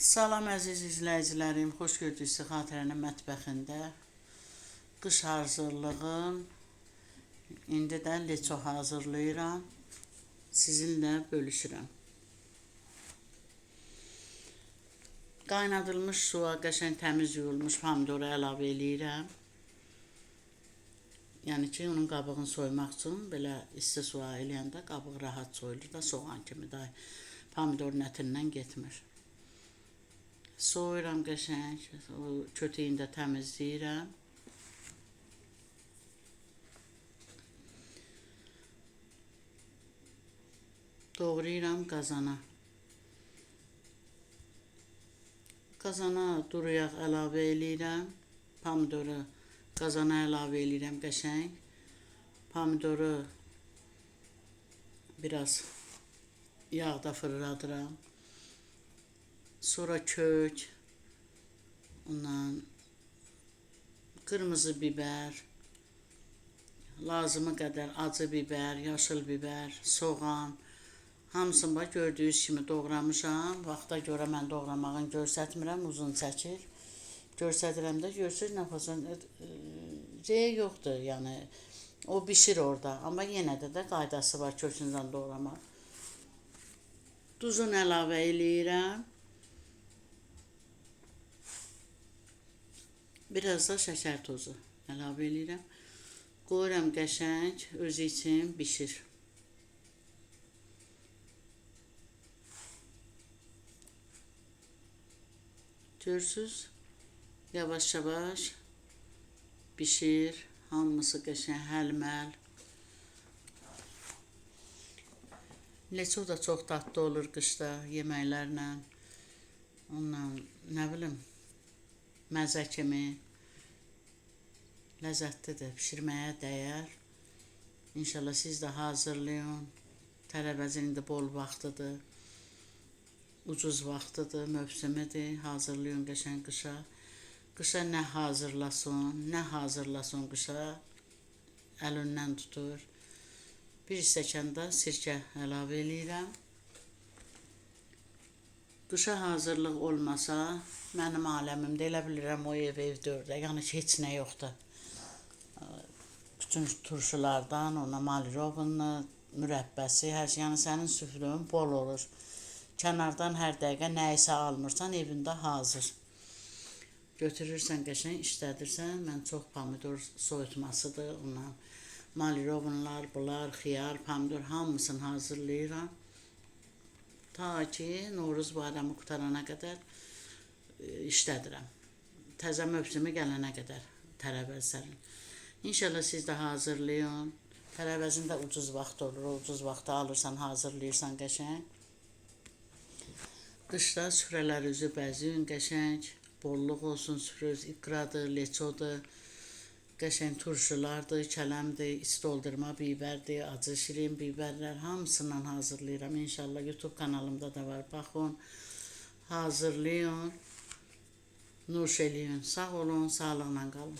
Salam əziz izləyicilərim, xoş gördük Xatirənin mətbəxində. Qış hazırlığım, indi də leço hazırlayıram, sizinlə bölüşürəm. Qaynadılmış suya qəşəng təmiz yuyulmuş pomidoru əlavə eləyirəm. Yəni ki, onun qabığını soymaq üçün belə isti suya eləyəndə qabıq rahat soyulur da, soğan kimi də pomidorun ətindən getmir. Soyuram qəşəng, kötüyünü də təmizləyirəm. Doğrayıram qazana. Qazana duru yağ əlavə eləyirəm. Pomidoru qazana əlavə eləyirəm qəşəng. Pomidoru biraz yağda fırladıram. Sonra kök, ondan qırmızı biber, lazımı qədər acı biber, yaşıl biber, soğan, hamısını gördüyünüz kimi doğramışam. Vaxta görə mən doğramağını göstərmirəm, uzun çəkir. Göstərirəm də, görsünüz nə yapacaq, yoxdur, yəni o bişir orada, amma yenə də qaydası var kökündən doğramaq. Duzunu əlavə eləyirəm. Biraz da şəkər tozu əlavə eləyirəm. Qoyuram qəşəng, özü üçün bişir. Görürsünüz, yavaş-yavaş bişir. Hamısı qəşəng həlməl. Leço da çox dadlı olur qışda yeməklərlə. Ondan, nə bilim, məzə kimi ləzzətlidir, pişirməyə dəyər. İnşallah siz də hazırlayın. Tərəvəzin indi bol vaxtıdır, ucuz vaxtıdır, mövsümidir. Hazırlayın qəşəng qışa. Qışa nə hazırlasın qışa, əlindən tutur. Bir stəkan da sirkə əlavə eləyirəm. Qışa hazırlıq olmasa, mənim aləmimdə elə bilirəm o ev-evdə, yəni ki, heç nə yoxdur. Bütün turşulardan, ona malirovunu, mürəbbəsi, hər şey, yəni sənin süfrün bol olur. Kənardan hər dəqiqə nə isə almırsan, evində hazır. Götürürsən qəşəng, işlədirsən, mən çox pomidor soyutmasıdır, ondan malirovunlar, bunlar, xiyar, pomidor hamısını hazırlayıram. Ta ki, Novruz bayramı qutarana qədər işlədirəm. Təzə mövsümü gələnə qədər tərəvəzlərin. İnşallah siz də hazırlayın. Tərəvəzin də ucuz vaxtı olur, ucuz vaxtı alırsan, hazırlayırsan qəşəng. Qışda süfrələr üzü bəzəyin qəşəng, bolluq olsun süfrəz, iqradır, leçodur, qəşəng turşulardır, kələmdir, istoldurma bibərdir, acı şirin bibərlər, hamısından hazırlayıram. İnşallah YouTube kanalımda da var, baxın, hazırlayın, nuş eləyin, sağ olun, sağlıqla qalın.